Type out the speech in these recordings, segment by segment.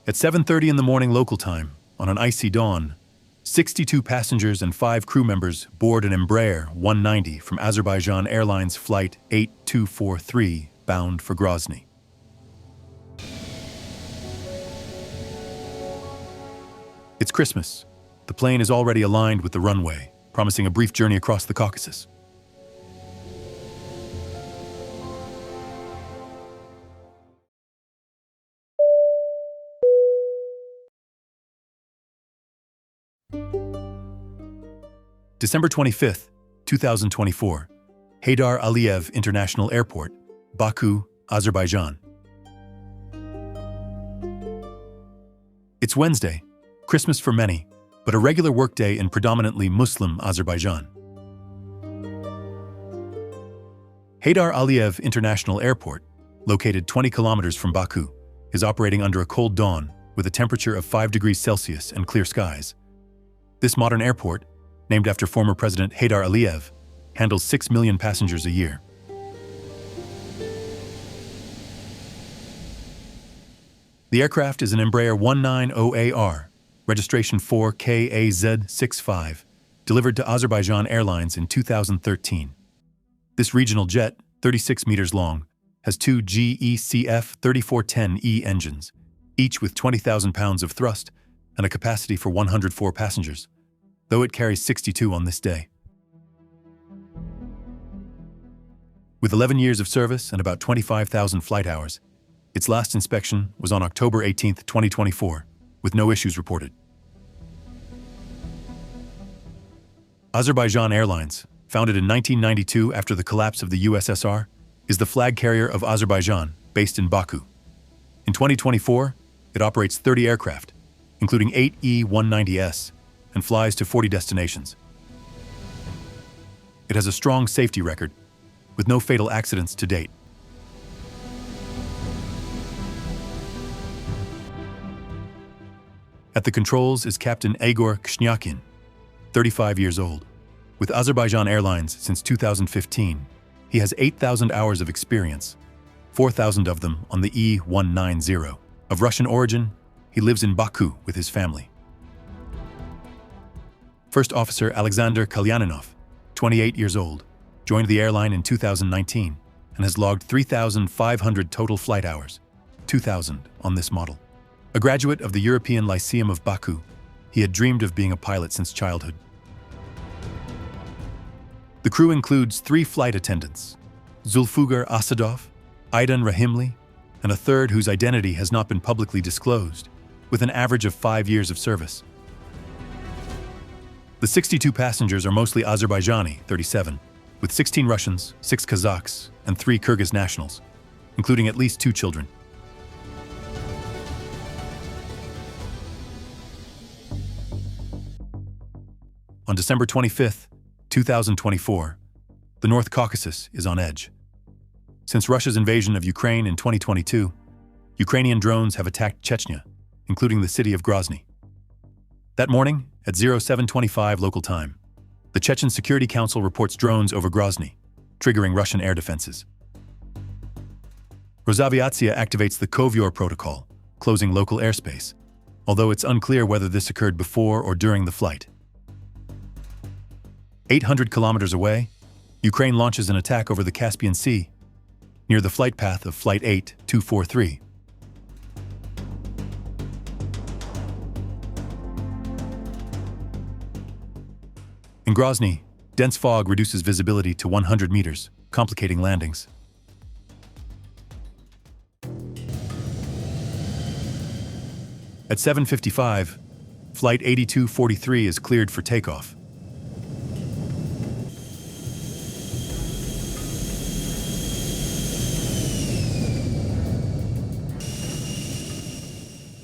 At 7:30 in the morning local time, on an icy dawn, 62 passengers and 5 crew members board an Embraer 190 from Azerbaijan Airlines Flight 8243 bound for Grozny. It's Christmas. The plane is already aligned with the runway, promising a brief journey across the Caucasus. December 25th, 2024, Heydar Aliyev International Airport, Baku, Azerbaijan. It's Wednesday, Christmas for many, but a regular workday in predominantly Muslim Azerbaijan. Heydar Aliyev International Airport, located 20 kilometers from Baku, is operating under a cold dawn with a temperature of 5 degrees Celsius and clear skies. This modern airport, named after former President Heydar Aliyev, handles 6 million passengers a year. The aircraft is an Embraer 190AR, registration 4KAZ65, delivered to Azerbaijan Airlines in 2013. This regional jet, 36 meters long, has 2 GECF 3410E engines, each with 20,000 pounds of thrust and a capacity for 104 passengers, though it carries 62 on this day. With 11 years of service and about 25,000 flight hours, its last inspection was on October 18, 2024, with no issues reported. Azerbaijan Airlines, founded in 1992 after the collapse of the USSR, is the flag carrier of Azerbaijan, based in Baku. In 2024, it operates 30 aircraft, including 8 E-190s, and flies to 40 destinations. It has a strong safety record, with no fatal accidents to date. At the controls is Captain Igor Chechnya, 35 years old. With Azerbaijan Airlines since 2015, he has 8,000 hours of experience, 4,000 of them on the E-190. Of Russian origin, he lives in Baku with his family. First Officer Alexander Kalyaninov, 28 years old, joined the airline in 2019 and has logged 3,500 total flight hours, 2,000 on this model. A graduate of the European Lyceum of Baku, he had dreamed of being a pilot since childhood. The crew includes 3 flight attendants, Zulfugar Asadov, Aidan Rahimli, and a third whose identity has not been publicly disclosed, with an average of 5 years of service. The 62 passengers are mostly Azerbaijani, 37, with 16 Russians, 6 Kazakhs, and 3 Kyrgyz nationals, including at least 2 children. On December 25th, 2024, the North Caucasus is on edge. Since Russia's invasion of Ukraine in 2022, Ukrainian drones have attacked Chechnya, including the city of Grozny. That morning, at 07:25 local time, the Chechen Security Council reports drones over Grozny, triggering Russian air defenses. Rosaviatsia activates the Kovyor protocol, closing local airspace, although it's unclear whether this occurred before or during the flight. 800 kilometers away, Ukraine launches an attack over the Caspian Sea, near the flight path of Flight 8243. In Grozny, dense fog reduces visibility to 100 meters, complicating landings. At 7:55, Flight 8243 is cleared for takeoff.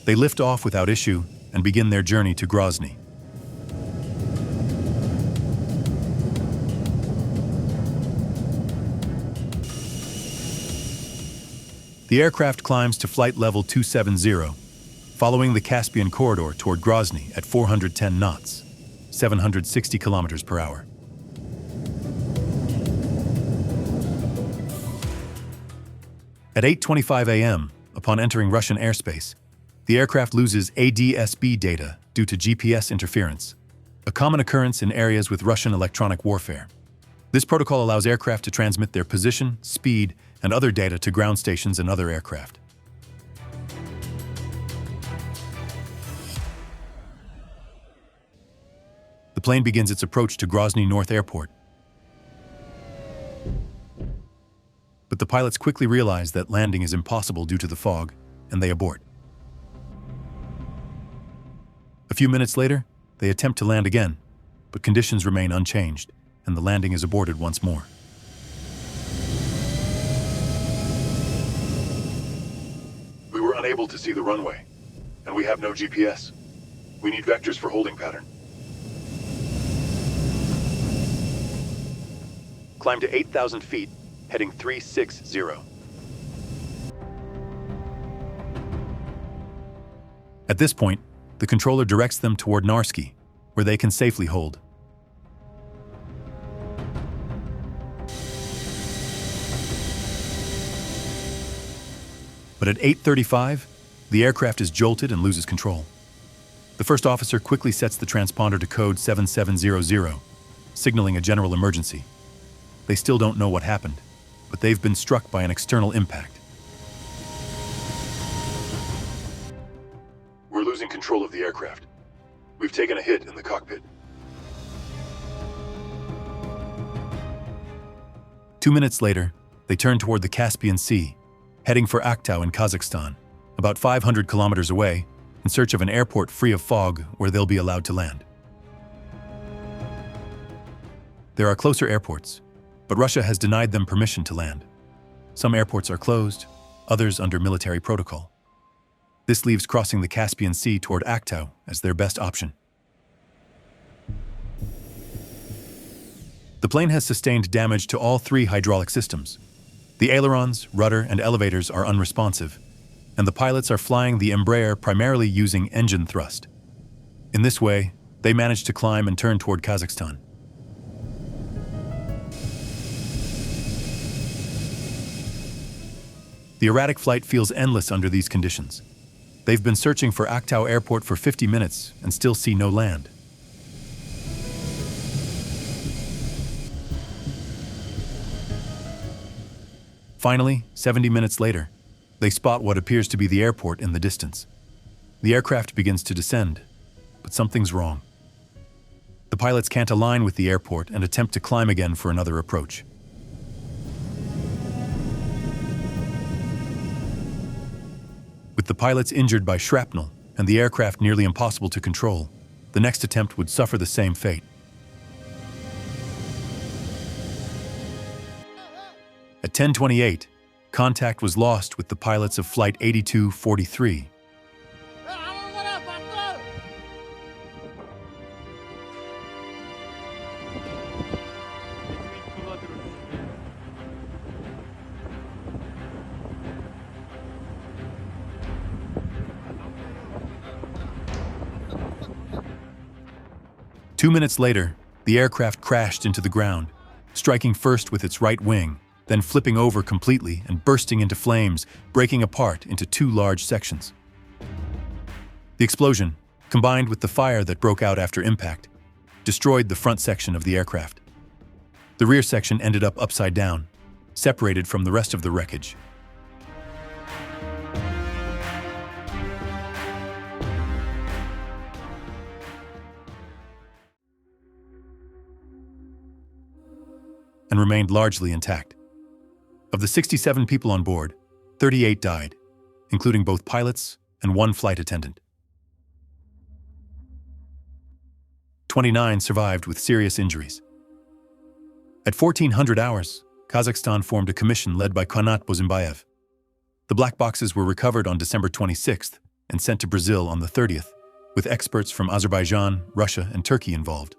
They lift off without issue and begin their journey to Grozny. The aircraft climbs to flight level 270, following the Caspian corridor toward Grozny at 410 knots, 760 kilometers per hour. At 8:25 a.m., upon entering Russian airspace, The aircraft loses ADS-B data due to GPS interference, a common occurrence in areas with Russian electronic warfare. This protocol allows aircraft to transmit their position, speed, and other data to ground stations and other aircraft. The plane begins its approach to Grozny North Airport. But the pilots quickly realize that landing is impossible due to the fog, and they abort. A few minutes later, they attempt to land again, but conditions remain unchanged, and the landing is aborted once more. We were unable to see the runway, and we have no GPS. We need vectors for holding pattern. Climb to 8,000 feet, heading 360. At this point, the controller directs them toward Narsky, where they can safely hold. But at 8:35, the aircraft is jolted and loses control. The first officer quickly sets the transponder to code 7700, signaling a general emergency. They still don't know what happened, but they've been struck by an external impact. We're losing control of the aircraft. We've taken a hit in the cockpit. 2 minutes later, they turn toward the Caspian Sea, heading for Aktau in Kazakhstan, about 500 kilometers away, in search of an airport free of fog where they'll be allowed to land. There are closer airports, but Russia has denied them permission to land. Some airports are closed, others under military protocol. This leaves crossing the Caspian Sea toward Aktau as their best option. The plane has sustained damage to all three hydraulic systems. The ailerons, rudder, and elevators are unresponsive, and the pilots are flying the Embraer primarily using engine thrust. In this way, they manage to climb and turn toward Kazakhstan. The erratic flight feels endless under these conditions. They've been searching for Aktau Airport for 50 minutes and still see no land. Finally, 70 minutes later, they spot what appears to be the airport in the distance. The aircraft begins to descend, but something's wrong. The pilots can't align with the airport and attempt to climb again for another approach. With the pilots injured by shrapnel and the aircraft nearly impossible to control, the next attempt would suffer the same fate. At 10:28, contact was lost with the pilots of Flight 8243. Two minutes later, the aircraft crashed into the ground, striking first with its right wing, then flipping over completely and bursting into flames, breaking apart into two large sections. The explosion, combined with the fire that broke out after impact, destroyed the front section of the aircraft. The rear section ended up upside down, separated from the rest of the wreckage. And remained largely intact. Of the 67 people on board, 38 died, including both pilots and one flight attendant. 29 survived with serious injuries. At 1400 hours, Kazakhstan formed a commission led by Kanat Bozimbayev. The black boxes were recovered on December 26th and sent to Brazil on the 30th, with experts from Azerbaijan, Russia, and Turkey involved.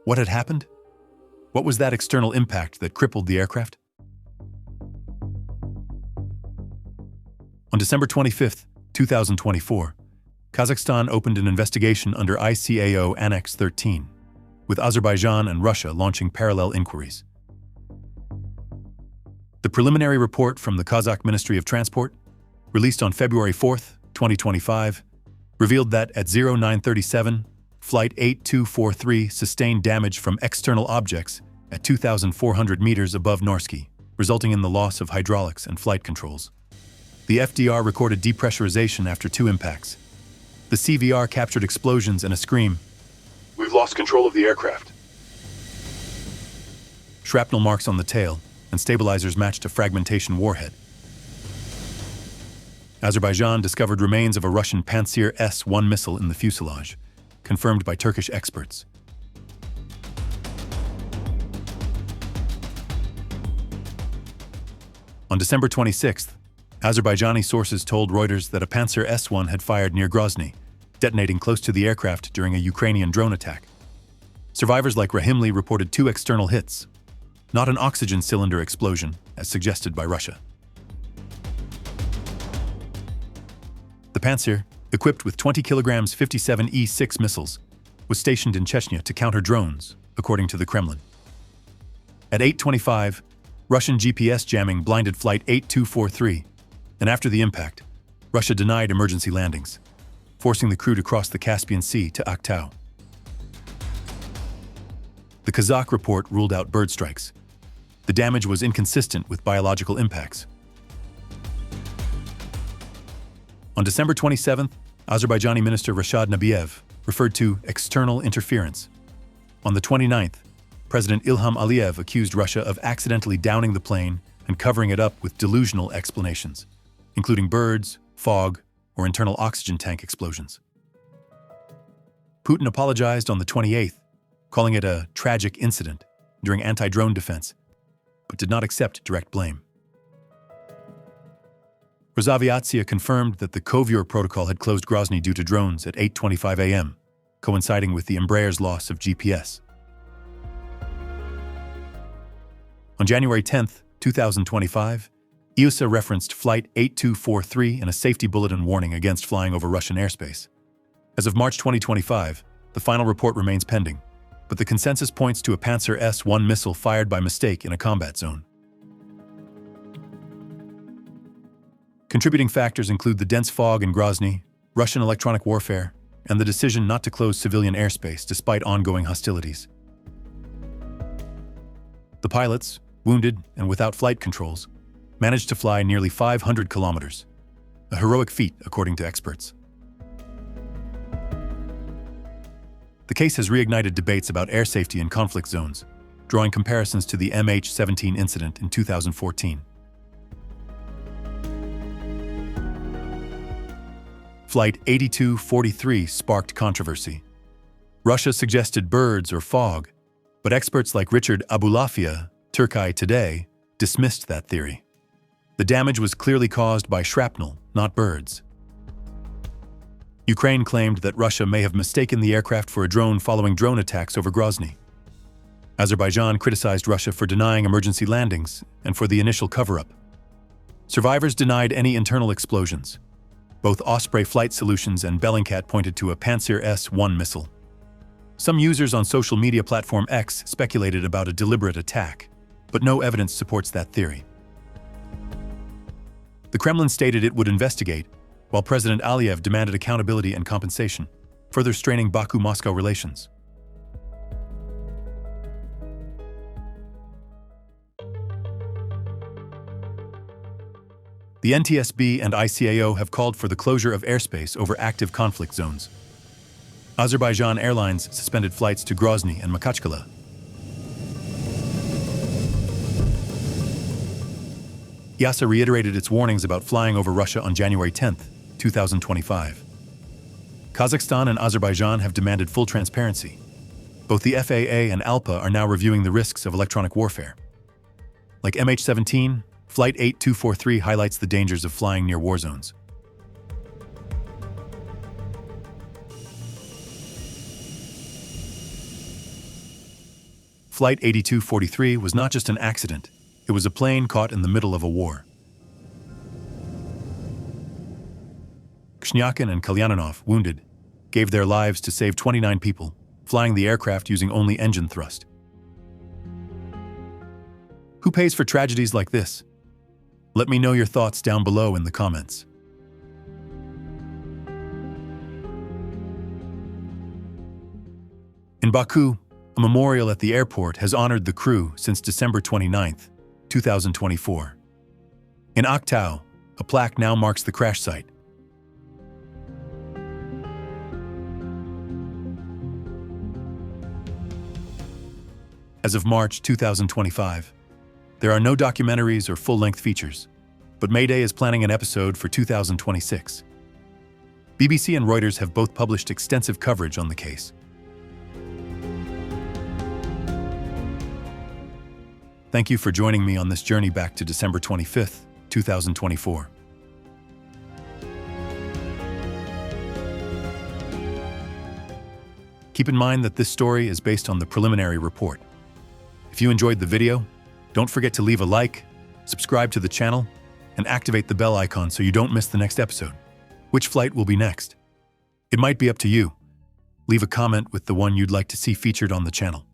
What had happened? What was that external impact that crippled the aircraft? On December 25, 2024, Kazakhstan opened an investigation under ICAO Annex 13. with Azerbaijan and Russia launching parallel inquiries. The preliminary report from the Kazakh Ministry of Transport, released on February 4, 2025, revealed that at 0937, Flight 8243 sustained damage from external objects at 2,400 meters above Norsky, resulting in the loss of hydraulics and flight controls. The FDR recorded depressurization after 2 impacts. The CVR captured explosions and a scream, "We've lost control of the aircraft." Shrapnel marks on the tail and stabilizers matched a fragmentation warhead. Azerbaijan discovered remains of a Russian Pantsir-S1 missile in the fuselage, confirmed by Turkish experts. On December 26th, Azerbaijani sources told Reuters that a Pantsir-S1 had fired near Grozny, detonating close to the aircraft during a Ukrainian drone attack. Survivors like Rahimli reported 2 external hits, not an oxygen cylinder explosion, as suggested by Russia. The Pantsir, equipped with 20 kilograms 57 E-6 missiles, was stationed in Chechnya to counter drones, according to the Kremlin. At 8:25, Russian GPS jamming blinded Flight 8243, and after the impact, Russia denied emergency landings, forcing the crew to cross the Caspian Sea to Aktau. The Kazakh report ruled out bird strikes. The damage was inconsistent with biological impacts. On December 27th, Azerbaijani Minister Rashad Nabiev referred to external interference. On the 29th, President Ilham Aliyev accused Russia of accidentally downing the plane and covering it up with delusional explanations, including birds, fog, or internal oxygen tank explosions. Putin apologized on the 28th, calling it a tragic incident during anti-drone defense, but did not accept direct blame. Rosaviatsia confirmed that the Kovyur protocol had closed Grozny due to drones at 8:25 a.m., coinciding with the Embraer's loss of GPS. On January 10, 2025, EUSA referenced Flight 8243 in a safety bulletin warning against flying over Russian airspace. As of March 2025, the final report remains pending, but the consensus points to a Pantsir-S1 missile fired by mistake in a combat zone. Contributing factors include the dense fog in Grozny, Russian electronic warfare, and the decision not to close civilian airspace despite ongoing hostilities. The pilots, wounded and without flight controls, managed to fly nearly 500 kilometers, a heroic feat according to experts. The case has reignited debates about air safety in conflict zones, drawing comparisons to the MH17 incident in 2014. Flight 8243 sparked controversy. Russia suggested birds or fog, but experts like Richard Abulafia, Turkey Today, dismissed that theory. The damage was clearly caused by shrapnel, not birds. Ukraine claimed that Russia may have mistaken the aircraft for a drone following drone attacks over Grozny. Azerbaijan criticized Russia for denying emergency landings and for the initial cover-up. Survivors denied any internal explosions. Both Osprey Flight Solutions and Bellingcat pointed to a Pantsir-S1 missile. Some users on social media platform X speculated about a deliberate attack, but no evidence supports that theory. The Kremlin stated it would investigate, while President Aliyev demanded accountability and compensation, further straining Baku-Moscow relations. The NTSB and ICAO have called for the closure of airspace over active conflict zones. Azerbaijan Airlines suspended flights to Grozny and Makhachkala. EASA reiterated its warnings about flying over Russia on January 10, 2025. Kazakhstan and Azerbaijan have demanded full transparency. Both the FAA and ALPA are now reviewing the risks of electronic warfare. Like MH17, Flight 8243 highlights the dangers of flying near war zones. Flight 8243 was not just an accident, it was a plane caught in the middle of a war. Kshnyakin and Kalyaninov, wounded, gave their lives to save 29 people, flying the aircraft using only engine thrust. Who pays for tragedies like this? Let me know your thoughts down below in the comments. In Baku, a memorial at the airport has honored the crew since December 29, 2024. In Aktau, a plaque now marks the crash site. As of March 2025, there are no documentaries or full-length features, but Mayday is planning an episode for 2026. BBC and Reuters have both published extensive coverage on the case. Thank you for joining me on this journey back to December 25, 2024. Keep in mind that this story is based on the preliminary report. If you enjoyed the video, don't forget to leave a like, subscribe to the channel, and activate the bell icon so you don't miss the next episode. Which flight will be next? It might be up to you. Leave a comment with the one you'd like to see featured on the channel.